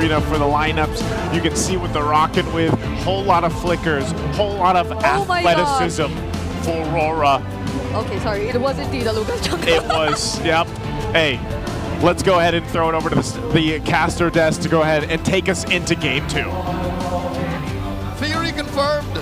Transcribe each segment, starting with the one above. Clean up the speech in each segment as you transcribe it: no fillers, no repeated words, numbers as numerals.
arena for the lineups. You can see what they're rocking with. Whole lot of flickers, whole lot of athleticism for Aurora. Okay, sorry, it was indeed a Lucas Jungle. It was, yep. Hey, let's go ahead and throw it over to the caster desk to go ahead and take us into game 2. Theory confirmed.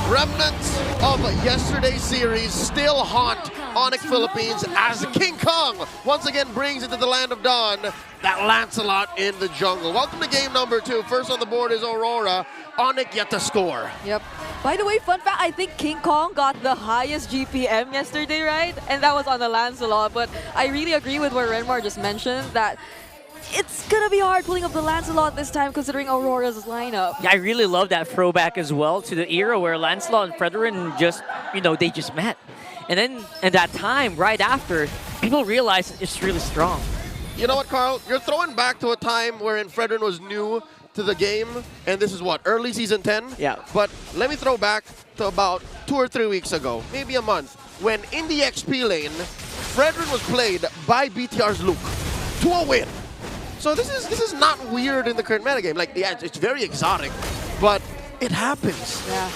Remnants of yesterday's series still haunt ONIC Philippines as King Kong once again brings into the land of dawn that Lancelot in the jungle. Welcome to game number 2. First on the board is Aurora. ONIC yet to score. Yep. By the way, fun fact, I think King Kong got the highest GPM yesterday, right? And that was on the Lancelot. But I really agree with what Renmar just mentioned, that it's gonna be hard pulling up the Lancelot this time considering Aurora's lineup. Yeah, I really love that throwback as well to the era where Lancelot and Fredrin just, they just met. And then at that time, right after, people realized it's really strong. You know what, Carl? You're throwing back to a time wherein Fredrin was new to the game, and this is what, early season 10? Yeah. But let me throw back to about 2 or 3 weeks ago, maybe a month, when in the XP lane, Fredrin was played by BTR's Luke to a win. So this is not weird in the current metagame. Like, yeah, it's very exotic, but it happens. Yeah,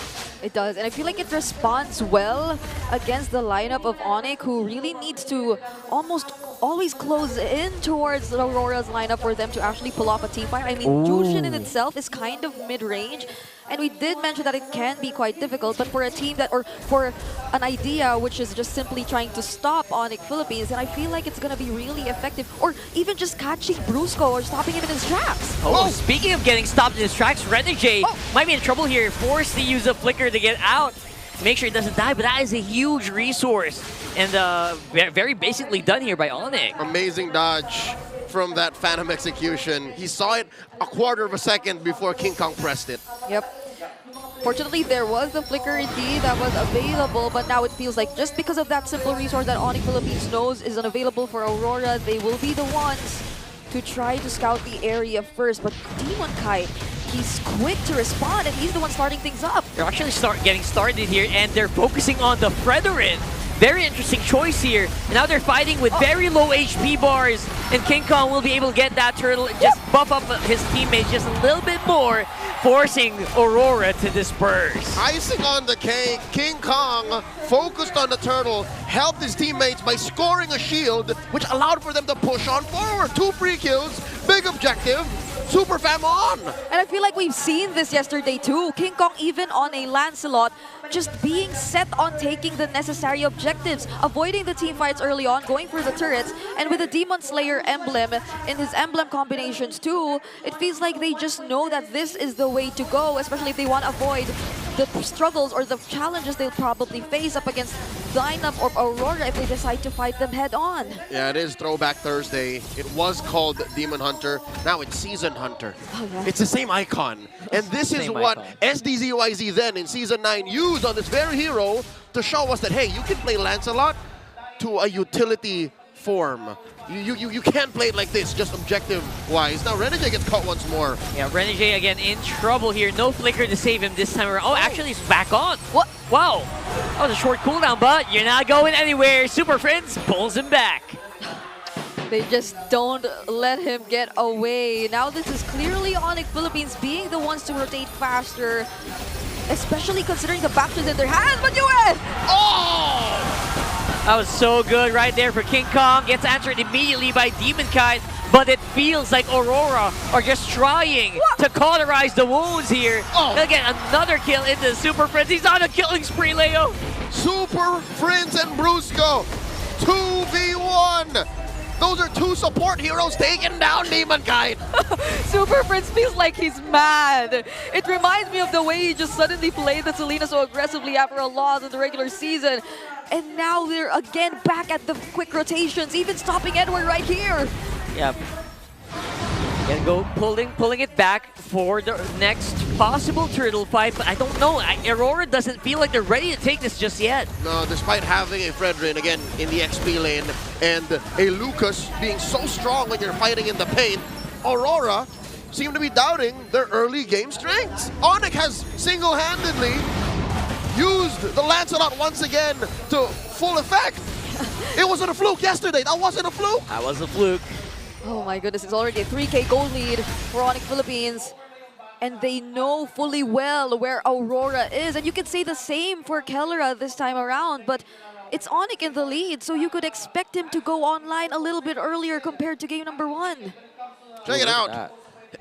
it does. And I feel like it responds well against the lineup of ONIC, who really needs to almost always close in towards Aurora's lineup for them to actually pull off a team fight. I mean, Jushin in itself is kind of mid-range. And we did mention that it can be quite difficult, but for a team that, or for an idea which is just simply trying to stop ONIC Philippines, and I feel like it's going to be really effective, or even just catching Brusco or stopping him in his tracks. Oh, speaking of getting stopped in his tracks, Renegade might be in trouble here, forced to use a flicker to get out. Make sure he doesn't die, but that is a huge resource. And very basically done here by ONIC. Amazing dodge from that Phantom execution. He saw it a quarter of a second before King Kong pressed it. Yep. Fortunately, there was the flicker indeed that was available, but now it feels like just because of that simple resource that ONIC Philippines knows is unavailable for Aurora, they will be the ones to try to scout the area first. But Demon Kite, he's quick to respond, and he's the one starting things up. They're actually getting started here, and they're focusing on the Fredrin. Very interesting choice here. And now they're fighting with very low HP bars, and King Kong will be able to get that turtle and just buff up his teammates just a little bit more, forcing Aurora to disperse. Icing on the cake, King Kong focused on the turtle, helped his teammates by scoring a shield, which allowed for them to push on forward. 2 free kills, big objective, Super Fam on! And I feel like we've seen this yesterday too. King Kong, even on a Lancelot, just being set on taking the necessary objectives, avoiding the team fights early on, going for the turrets, and with the Demon Slayer emblem in his emblem combinations too, it feels like they just know that this is the way to go, especially if they want to avoid the struggles or the challenges they'll probably face up against lineup or Aurora if they decide to fight them head on. Yeah, it is Throwback Thursday. It was called Demon Hunter. Now it's Season Hunter. Oh, yeah. It's the same icon. And this is what SDZYZ then in Season 9 used on this very hero to show us that, hey, you can play Lancelot to a utility form. You can't play it like this, just objective-wise. Now, Renegade gets caught once more. Yeah, Renegade again in trouble here. No flicker to save him this time around. Oh, actually, he's back on. What? Wow. That was a short cooldown, but you're not going anywhere. Super Friends pulls him back. They just don't let him get away. Now this is clearly ONIC Philippines being the ones to rotate faster, especially considering the bastions in their hands. But you win! Oh! That was so good right there for King Kong. Gets answered immediately by Demon Kite, but it feels like Aurora are just trying to cauterize the wounds here. They'll get another kill into the Super Friends. He's on a killing spree, Leo. Super Friends and Brusco, 2v1. Those are 2 support heroes taking down Demon Kite. Super Prince feels like he's mad. It reminds me of the way he just suddenly played the Selena so aggressively after a loss in the regular season. And now they're again back at the quick rotations, even stopping Edward right here. Yep. Gonna go pulling it back for the next possible turtle fight, but I don't know. Aurora doesn't feel like they're ready to take this just yet. No, despite having a Fredrin again in the XP lane and a Lucas being so strong when you're fighting in the paint, Aurora seem to be doubting their early game strengths. ONIC has single-handedly used the Lancelot once again to full effect. It wasn't a fluke yesterday. That wasn't a fluke. That was a fluke. Oh my goodness, it's already a 3K gold lead for ONIC Philippines. And they know fully well where Aurora is. And you can say the same for Kellera this time around, but it's ONIC in the lead, so you could expect him to go online a little bit earlier compared to game number 1. Check it out.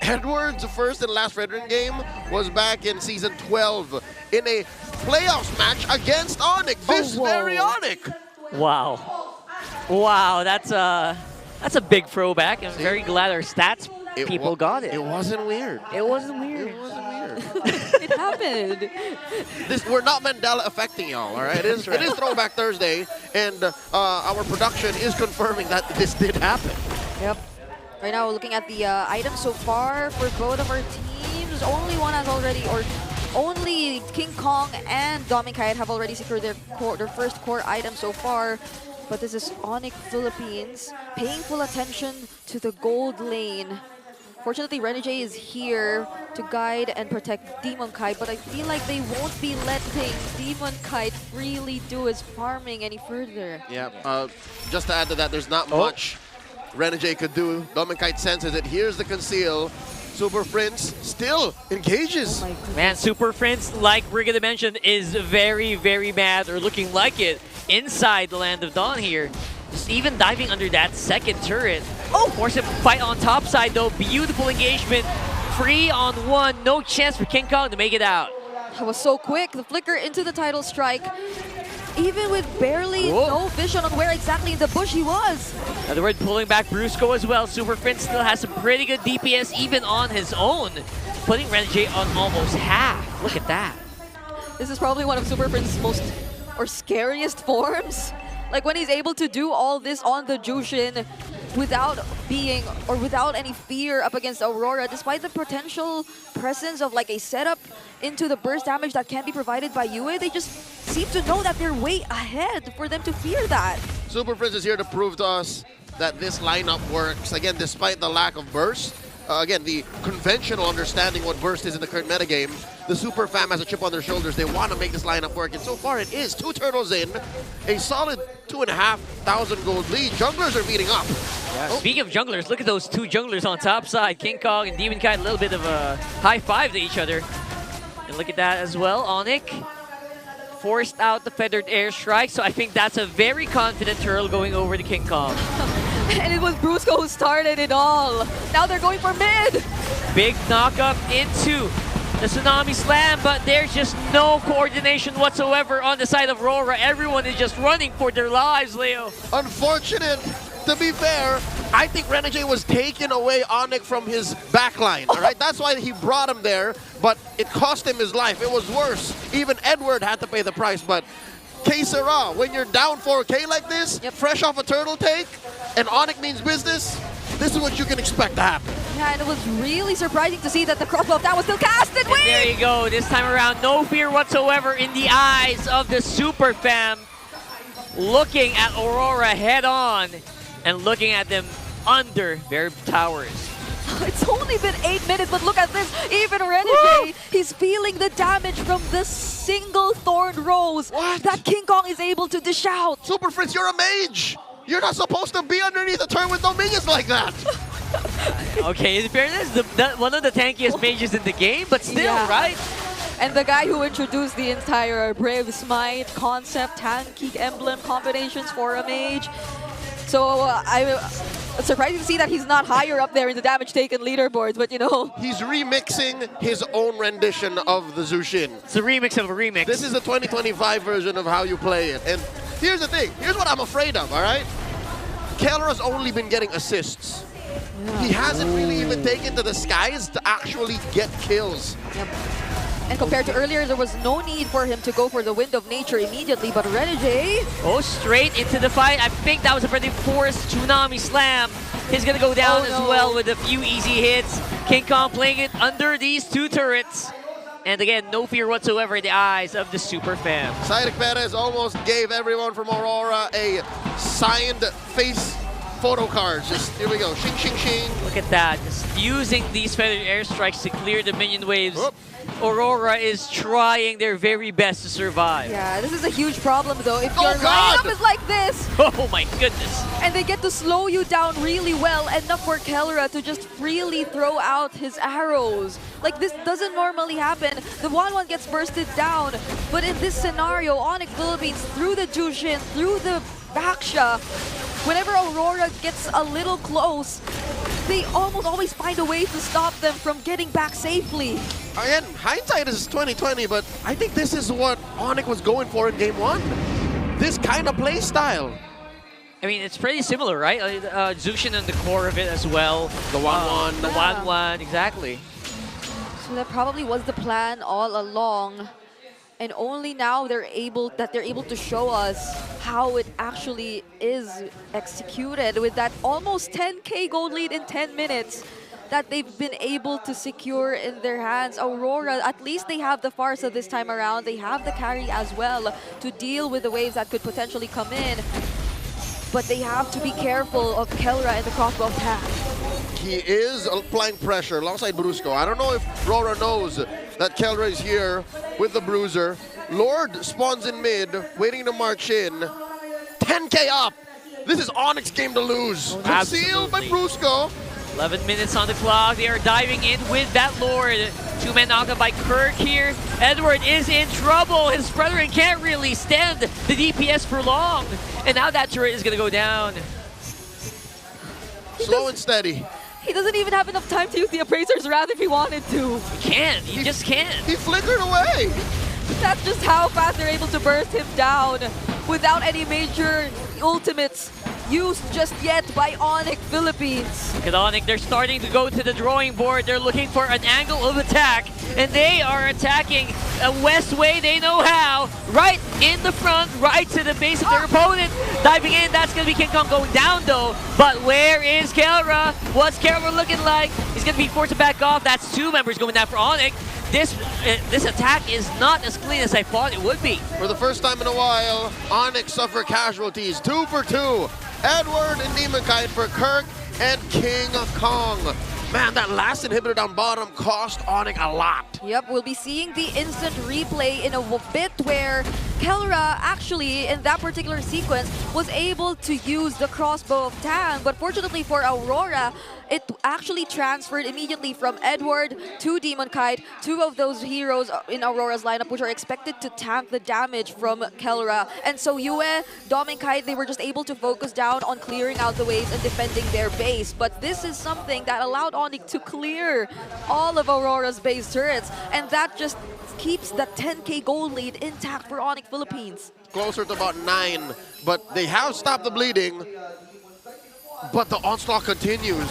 Edward's first and last veteran game was back in Season 12 in a playoffs match against ONIC. This very ONIC. Wow. Wow, that's a big throwback. I'm very glad our stats people got it. It wasn't weird. It wasn't weird. It wasn't weird. It happened. We're not Mandela affecting y'all, all right? It is Throwback Thursday, and our production is confirming that this did happen. Yep. Right now, we're looking at the items so far for both of our teams. Only one has already, or only King Kong and Dominic have already secured their first core item so far. But this is ONIC Philippines paying full attention to the gold lane. Fortunately, Renegade is here to guide and protect Demon Kite, but I feel like they won't be letting Demon Kite freely do his farming any further. Yeah, just to add to that, there's not much Renegade could do. Demon Kite senses it. Here's the conceal. Super Prince still engages. Oh Man, Super Prince, like we're gonna mention, is very, very mad, or looking like it, inside the Land of Dawn here. Just even diving under that second turret. Oh, force him to fight on top side though. Beautiful engagement. 3-on-1. No chance for King Kong to make it out. That was so quick. The flicker into the title strike. Even with barely no vision on where exactly in the bush he was. In other words, pulling back Brusco as well. Super Prince still has some pretty good DPS even on his own. Putting Renegade on almost half. Look at that. This is probably one of Super Prince's most scariest forms. Like when he's able to do all this on the Jushin without being, or without any fear up against Aurora, despite the potential presence of like a setup into the burst damage that can be provided by UA, they just seem to know that they're way ahead for them to fear that. Super Prince is here to prove to us that this lineup works. Again, despite the lack of burst, again, the conventional understanding what burst is in the current metagame, the Super Fam has a chip on their shoulders. They want to make this lineup work, and so far it is. 2 turtles in, a solid 2,500 gold lead. Junglers are beating up. Yeah. Speaking of junglers, look at those 2 junglers on top side. King Kong and Demon Kite, a little bit of a high five to each other. And look at that as well. ONIC forced out the feathered airstrike, so I think that's a very confident turtle going over to King Kong. And it was Brusco who started it all. Now they're going for mid. Big knock-up into the Tsunami Slam, but there's just no coordination whatsoever on the side of Aurora. Everyone is just running for their lives, Leo. Unfortunate. To be fair, I think Renegade was taking away ONIC from his backline, all right? That's why he brought him there, but it cost him his life. It was worse. Even Edward had to pay the price, but Que sera, when you're down 4K like this, fresh off a turtle take, and ONIC means business, this is what you can expect to happen. Yeah, and it was really surprising to see that the crop of that was still casted. And there you go. This time around, no fear whatsoever in the eyes of the Super Fam. Looking at Aurora head on and looking at them under their towers. It's only been 8 minutes, but look at this. Even Renegade, he's feeling the damage from the single Thorn Rose that King Kong is able to dish out. Super Fritz, you're a mage. You're not supposed to be underneath a turn with no minions like that. Okay, in fairness, one of the tankiest mages in the game, but still, right? And the guy who introduced the entire Brave Smite concept, tanky emblem combinations for a mage. So it's surprising to see that he's not higher up there in the damage taken leaderboards, but you know. He's remixing his own rendition of the Jushin. It's a remix of a remix. This is the 2025 version of how you play it. And here's the thing. Here's what I'm afraid of, all right? Kellera's only been getting assists. He hasn't really even taken to the skies to actually get kills. Yep. And compared to earlier, there was no need for him to go for the Wind of Nature immediately, but Renegade... Oh, straight into the fight. I think that was a pretty forced Tsunami Slam. He's gonna go down as well with a few easy hits. King Kong playing it under these 2 turrets. And again, no fear whatsoever in the eyes of the Super Fam. Cyril Perez almost gave everyone from Aurora a signed face photo cards. Just here we go. Shing, shing, shing. Look at that. Just using these feathered airstrikes to clear the minion waves. Whoop. Aurora is trying their very best to survive. Yeah, this is a huge problem though. If Oh, your God! lineup is like this, Oh my goodness. and they get to slow you down really well, enough for Kellera to just freely throw out his arrows. Like, this doesn't normally happen. The 1-1 gets bursted down, but in this scenario, ONIC Philippines, through the Jushin, through the Baksha, whenever Aurora gets a little close, they almost always find a way to stop them from getting back safely. Again, hindsight is 2020, but I think this is what ONIC was going for in Game 1. This kind of play style. I mean, it's pretty similar, right? Zushin in the core of it as well. The 1-1. The 1-1, exactly. So that probably was the plan all along. And only now they're able to show us how it actually is executed with that almost 10K gold lead in 10 minutes that they've been able to secure in their hands. Aurora, at least they have the Farsa this time around. They have the carry as well to deal with the waves that could potentially come in. But they have to be careful of Kellera and the crossbow attack. He is applying pressure alongside Brusco. I don't know if Aurora knows that Kellera is here with the Bruiser. Lord spawns in mid, waiting to march in. 10K up. This is ONIC's game to lose. Concealed by Brusco. 11 minutes on the clock. They are diving in with that Lord. 2-man knockdown by Kirk here. Edward is in trouble. His brethren can't really stand the DPS for long. And now that turret is going to go down. Slow and steady. He doesn't even have enough time to use the Appraiser's Wrath if he wanted to. He can't. He just can't. He flickered away. That's just how fast they're able to burst him down without any major ultimates used just yet by ONIC Philippines. Look at ONIC, they're starting to go to the drawing board. They're looking for an angle of attack, and they are attacking a west way they know how. Right in the front, right to the base of their opponent. Diving in, that's going to be King Kong going down though. But where is Kellera? What's Kellera looking like? He's going to be forced to back off. That's 2 members going down for ONIC. This attack is not as clean as I thought it would be. For the first time in a while, ONIC suffer casualties. 2 for 2. Edward and Demon Kite for Kirk and King Kong. Man, that last inhibitor down bottom cost ONIC a lot. Yep, we'll be seeing the instant replay in a bit where Kellera actually, in that particular sequence, was able to use the crossbow of Tang, but fortunately for Aurora, it actually transferred immediately from Edward to Demon Kite, 2 of those heroes in Aurora's lineup, which are expected to tank the damage from Kellera. And so Yue, Dom, and Kite, they were just able to focus down on clearing out the waves and defending their base. But this is something that allowed ONIC to clear all of Aurora's base turrets, and that just keeps that 10K gold lead intact for ONIC Philippines. Closer to about 9, but they have stopped the bleeding. But the onslaught continues.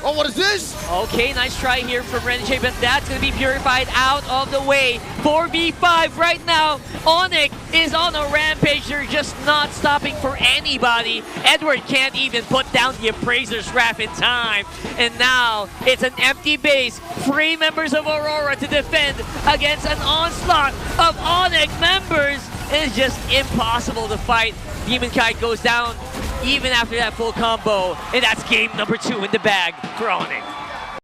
Oh, what is this? Okay, nice try here from Renjay, but that's going to be purified out of the way. 4v5 right now. ONIC is on a rampage. They're just not stopping for anybody. Edward can't even put down the Appraiser's Wrath in time. And now it's an empty base. 3 members of Aurora to defend against an onslaught of ONIC members. It's just impossible to fight. Demon Kite goes down even after that full combo, and that's game number 2 in the bag for ONIC.